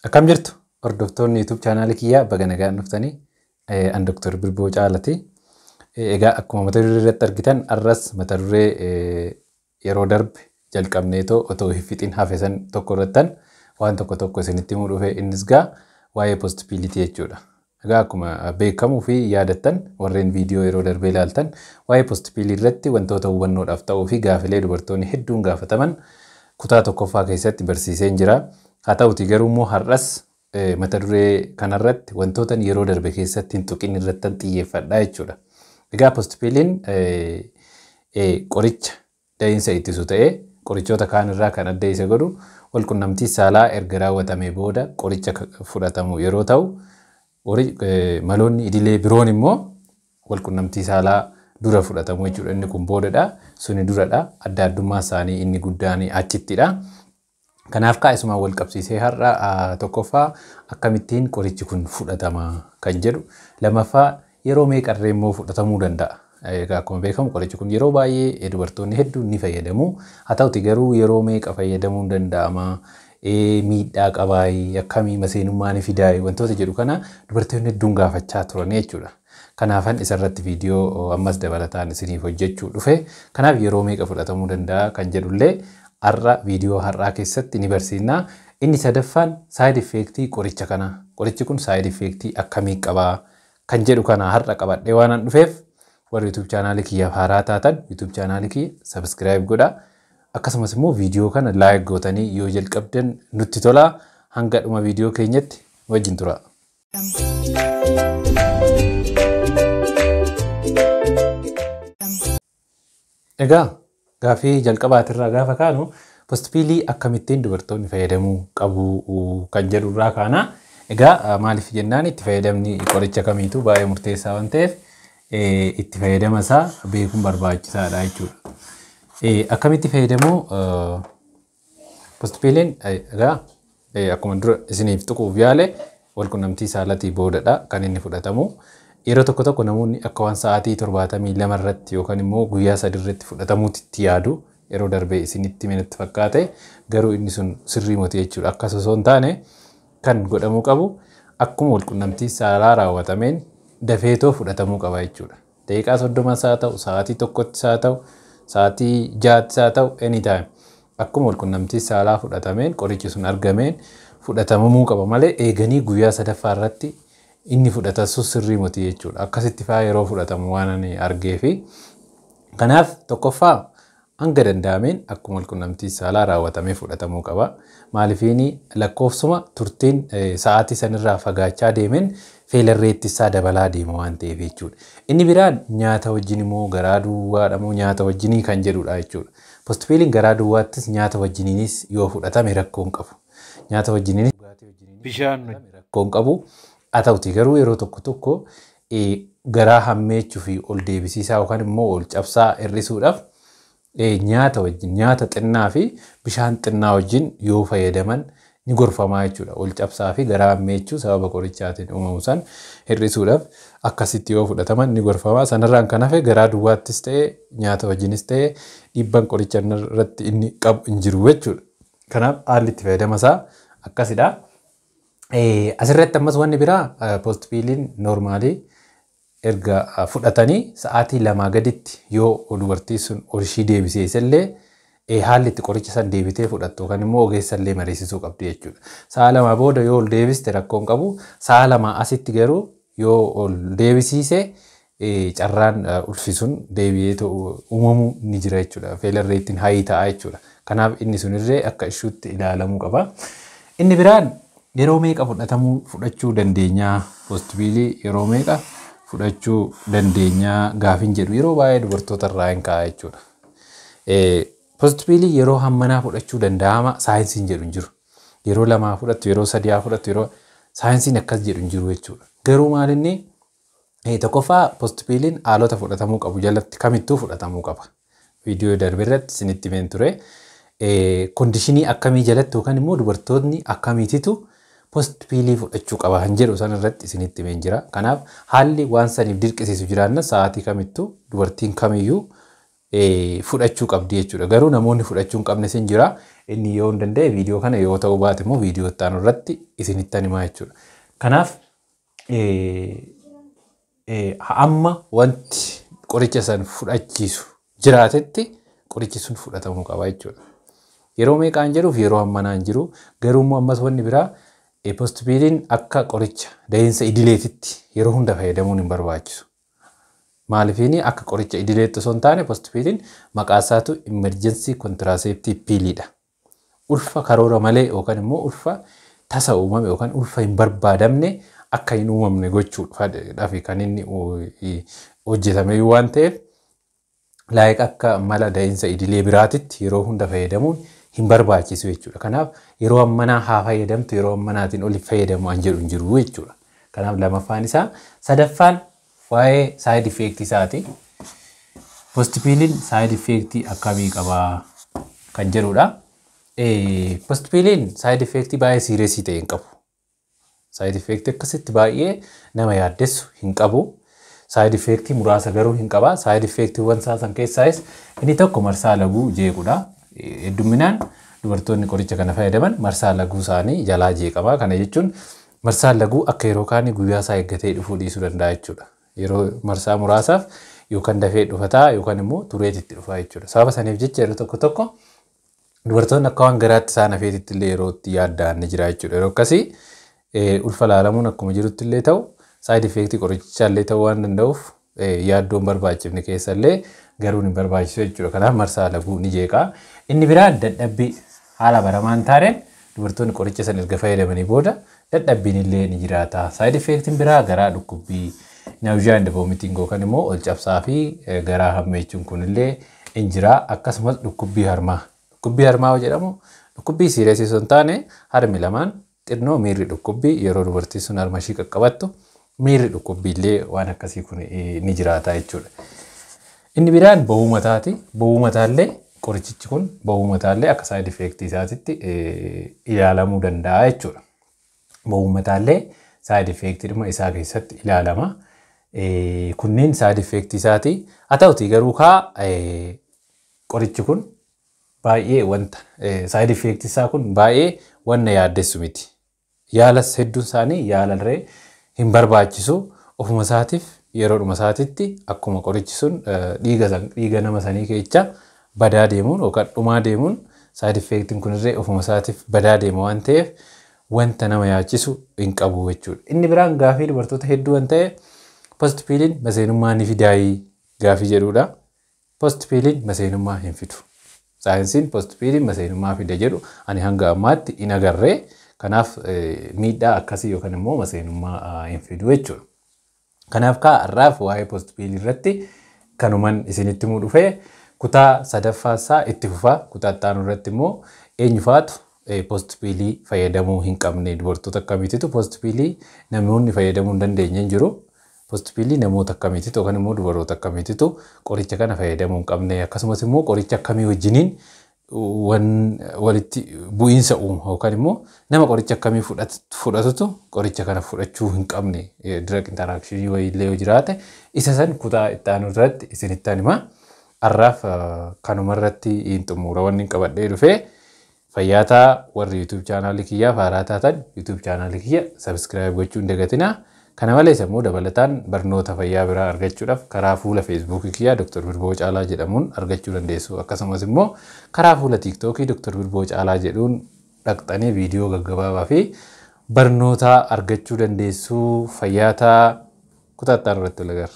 Akkam jirtu hordoftoonni YouTube channel kiyyaa baga nagaan dhuftanii an Dr. Birboo Caalati. Egaa akkuma mata duree irratti argitan arras mata duree yeroo darbe jalqabneetoo otoo hifixin hafesan tokko irrattan waan tokko isinitti himuu dhufe innis gaa waa'ee postability jechuudha. Egaa akkuma beekamuu fi yaadattan warreen viidiyoo yeroo darbee ilaaltan waa'ee postability irratti wantoota hubannoodhaaf ta'uu fi gaafilee dubartoonni hedduun gaafataman kutaa tokkoffaa keessatti barsiiseen jira. Haa ta'uti garuu immoo har'as mata duree kanarratti wantoota yeroo darbe keessatti hin tuqin irratti xiyyeeffadhaa jechuudha. Egaa postability'n qoricha da'iinsa ittisu ta'ee qorichoota kaan irraa kan adda isa godhu walqunnamtii saalaa erga raawwatamee booda qoricha fudhatamu yeroo ta'u maloonni idilee biroon immoo walqunnamtii saalaa dura fudhatamu jechuudha. Inni kun boodadha, suni duradha. Adda addummaa isaanii inni guddaan achittidha. Kanaaf kaa'isumaan wal qabsiisee har'a tokkoffaa akkamittiin qorichi kun fudhatama kan jedhu, lammaffaa yeroo meeqarree immoo fudhatamuu danda'a. Egaa akkuma beekamu qorichi kun yeroo baay'ee dubartoonni hedduun ni fayyadamu. Haa ta'uti garuu yeroo meeqa fayyadamuu danda'ama? Miidhaa qabaayi akkamii maseenummaa ni fidaayi wantoota jedhu kana dubartoonni hedduun gaafachaa turan jechuudha. Kanaafan isarratti viidiyoo ammas dabalataan isiniif hojjechuu dhufe. Kanaaf yeroo meeqa fudhatamuu danda'a kan jedhullee har'a viidiyoo har'aa keessatti ni barsiisna. Inni sadaffaan side effect qoricha kana. Qorichi kun side effect akkamii qabaa kan jedhu kana har'a qabadhee waan an dhufeef warri YouTube channel kiyyaaf haaraa taatan YouTube channel kiyya subscribe godhaa. Akkasumas immoo viidiyoo kana like gootanii yoo jalqabdan nutti tola. Hanga dhuma viidiyoo keenyatti wajjin tura. Egaa gaafii jalqabaatirraa gaafa kaanu postability akkamittiin dubartoonni fayyadamuu qabu kan jedhu irraa kaana. Egaa maaliif jennaan itti fayyadamni qoricha kamiitu baay'ee murteessaa waan ta'eef itti fayyadama isaa beekuun barbaachisaadha jechuudha. Akkamitti fayyadamuu postability'n egaa akkuma dura isiniif tuquuf yaale walqunnamtii saalatii boodadha kan inni fudhatamu. Yeroo tokko namoonni akka waan sa'aatii 72 irratti yookaan immoo guyyaa 3 irratti fudhatamuutti yaadu yeroo darbee isinitti menatti fakkaate garuu inni sun sirrii miti jechuudha. Akkas osoo hin taane kan godhamuu qabu akkuma walqunnamtii saalaa raawwatameen dafeetoo fudhatamuu qaba jechuudha. Daqiiqaa 30 haa ta'u, sa'aatii tokkotti haa ta'u, sa'aatii 6 haa ta'u, anytime akkuma walqunnamtii saalaa fudhatameen qorichi sun argameen fudhatamuu qaba malee eeganii guyyaa 3ffaa irratti inni fudhatasu sirrii miti jechuudha. Akkasitti faa yeroo fudhatamu waan ani argee fi kanaaf tokkoffaa hanga danda'ameen akkuma walqunnamtii saalaa raawwatamee fudhatamuu qaba. Maaliifini lakkoofsuma turtiin sa'aatii sanirraa fagaachaa deemeen feelarreetti isaa dabalaa deema waan ta'eef jechuudha. Inni biraan nyaata wajjin immoo garaa duwwaadha moo nyaata wajjinii kan jedhudha jechuudha. Postability'n garaa duwwaattis nyaata wajjiniinis yoo fudhatame rakkoo hin qabu. Nyaata wajjiniinis bishaan rakkoo hin qabu. Haa ta'uti garuu yeroo tokko garaa hammeechuu fi ol deebisiisaa yookaan immoo ol cabsaa hir'isuudhaaf nyaata wajjin nyaata xinnaa fi bishaan xinnaa wajjin yoo fayyadaman ni gorfamaa jechuudha. Ol cabsaa fi garaa hammeechuu sababa qorichaatiin uumamu san hir'isuudhaaf akkasitti yoo fudhataman ni gorfamaa. Sanarraan kan hafe garaa duwwaattis ta'ee nyaata wajjinis ta'ee dhiibbaan qoricha irratti inni qabu hin jiru jechuudha. Kanaaf haalli itti fayyadama isaa akkasidha. Asirratti ammas wanni biraa postability'n normaalii erga fudhatanii sa'aatii 2 gaditti yoo dubartii sun ol ishii deebisee isallee haalli itti qoricha san deebitee fudhattu yookaan immoo ogeessallee mariisisuu qabdi jechuudha. Sa'a 2 booda yoo ol deebiste rakkoo hin qabu. Sa'a 2 asitti garuu yoo ol deebisiise carraan ulfisuun deebi'ee uumamuu ni jira jechuudha. Feelarreettiin hayii ta'a jechuudha. Kanaaf inni sunillee akka ishuutti ilaalamuu qaba. Inni biraan yeroo meeqa fudhachuu dandeenyaa postability yeroo meeqa fudhachuu dandeenyaa gaafin jedhu yeroo baay'ee dubartoota irraa hin ka'a jechuudha. Postability yeroo hammanaa fudhachuu danda'ama saayinsiin jedhu hin jiru. Yeroo 2 fudhattu, yeroo 3 fudhattu, yeroo saayinsiin akkas jedhu hin jiru jechuudha. Garuu maalinni tokkoffaa postability'n haalota fudhatamuu qabu jalatti kamittuu fudhatamuu qaba. Viidiyoo darbe irratti isinitti himeen ture. Kondishinii akkamii jalatti yookaan immoo dubartoonni akkamiititu postability fudhachuu qaba kan jedhu san irratti isinitti himeen jira. Kanaaf haalli waan saniif dirqisiisu jiraanna sa'aatii kamittuu dubartiin kamiyyuu fudhachuu qabdi jechuudha. Garuu namoonni fudhachuu hin qabne sin jira. inni yoo hin danda'e viidiyoo kana yoo ta'uu baate immoo viidiyoo itti aanu irratti isinitti himaa jechuudha. Kanaaf amma wanti qoricha san fudhachiisu jiraatetti qorichi sun fudhatamuu qaba jechuudha. Yeroo meeqaan jedhuuf yeroo hammanaan jiru garuu immoo ammas wanni biraa postpiiliin akka qoricha da'iinsa idileetitti yeroo hunda fayyadamuun hin barbaachisu. Maaliifini akka qoricha idileetti osoo hin taane postpiiliin maqaa isaatu emergency contraceptive piiliidha. Ulfa karoora malee yookaan immoo ulfa tasa uumame yookaan ulfa hin barbaadamne akka hin uumamne gochuudhaaf kan inni hojjetame waan ta'eef laayik akka mala da'iinsa idilee biraatitti yeroo hunda fayyadamuun hin barbaachisu jechuudha. Kanaaf yeroo ammanaa haa fayyadamtu yeroo ammanaatiin oli fayyadamu an jedhu hin jiru jechuudha. Kanaaf lamaffaan isaa sadaffaan waa'ee side effect isaati. Postpiiliin side effect akkamii qabaa kan jedhudha. Postpiiliin side effect baay'ee serious ta'e hin qabu. Side effect akkasitti baay'ee nama yaaddessu hin qabu. Side effect muraasa garuu hin qaba. Side effect wan san keessaayis inni tokko marsaa laguu jeequdha. Hedduminaan dubartoonni qoricha kana fayyadaman marsaa laguu isaanii jalaa jeeqama. Kana jechuun marsaa laguu akka yeroo kaanii guyyaa isaa eeggatee dhufuu dhiisuu danda'a jechuudha. Yeroo marsaa muraasaaf yookaan dafee dhufataa yookaan immoo tureetitti dhufaa jechuudha. Sababa saniif jecha yeroo tokko dubartoonni akka waan garaatti isaan hafeetitti illee yeroo itti yaadda'an ni jira jechuudha. Yeroo akkasii ulfa laalamuun akkuma jirutti illee ta'u side effect qorichaa illee ta'uu waan danda'uuf yaaddoon barbaachifne keessa illee garuu hin barbaachisu jechuudha. Kanaaf marsaa laguu ni jeeqa. Inni biraan dadhabbii haala baramaan taaneen dubartoonni qoricha san erga fayyadamanii booda dadhabbiin illee ni jiraata. Side effectiin biraa garaa dhukkubbii nausea and vomiting yookaan immoo ol cabsaa fi garaa hammeechuun kun illee in jira. Akkasumas dhukkubbii harmaa. Dhukkubbii harmaa yoo jedhamu dhukkubbii serious osoo hin taane harmi lamaan xinnoo miirri dhukkubbii yeroo dubartiin sun harma ishii qaqqabattu miirri dhukkubbii illee waan akkasii kun ni jiraata jechuudha. Inni biraan ba'uu mataati. Ba'uu mataallee qorichichi kun ba'uu mataallee akka side effect isaatitti ilaalamuu danda'a jechuudha. Ba'uu mataallee side effect dhuma isaa keessatti ilaalama. Kunniin side effect isaati. Haa ta'uti garuu qorichi kun baay'ee wanta side effect isaa kun baay'ee wanna yaaddessu miti. Yaalas hedduun isaanii yaalarree hin barbaachisu ofuma isaatiif yeroo dhuma isaatitti akkuma qorichi sun dhiiga nama sanii keessa badaa deemuun yookaan dhumaa deemuun side effectiin kunirree ofuma isaatiif badaa deema waan ta'eef wanta nama yaachisu hin qabu jechuudha. Inni biraan gaafii dubartoota hedduu waan ta'eef postpiiliin maseenummaa ni fidaayii gaafii jedhudha. Postpiiliin maseenummaa hin fidu. Saayinsiin postpiiliin maseenummaa fida jedhu ani hanga ammaatti hin agarree. Kanaaf miidhaa akkasii yookaan immoo maseenummaa hin fidu jechuudha. Kanaaf har'aaf waa'ee postpiilii irratti kanuman isinitti himuu dhufee kutaa sadaffaasaa itti fufaa. Kutaa itti aanu irratti immoo eenyufaatu postpiilii fayyadamuu hin qabne dubartoota akkamiititu postpiilii namoonni fayyadamuu hin dandeenye hin jiru. Postpiilii namoota akkamiititu yookaan immoo dubaroota akkamiititu qoricha kana fayyadamuu hin qabne akkasumas immoo qoricha akkamii wajjiniin walitti bu'iinsa uuma yookaan immoo nama qoricha akkamii fudhatutu qoricha kana fudhachuu hin qabne direct interaction wayiillee yoo jiraate isa san kutaa itti aanu irratti isinitti hima. Har'aaf kanuma irratti hin xumura wanni qabadhee dhufee fayyaataa warri YouTube chaanaalii kiyyaa haaraa taatan YouTube chaanaalii kiyya subscribe gochuu hin dagatinaa. Kana malees immoo dabalataan barnoota fayyaa biraa argachuudhaaf karaa fuula Facebook kiyyaa Dr. Birboo Caalaa jedhamuun argachuu dandeessu. Akkasumas immoo karaa fuula TikTok Dr. Birboo Caalaa jedhuun dhaqxanii viidiyoo gaggabaabaa fi barnoota argachuu dandeessu. Fayyaataa kutaa itti aanu irratti wal agarra.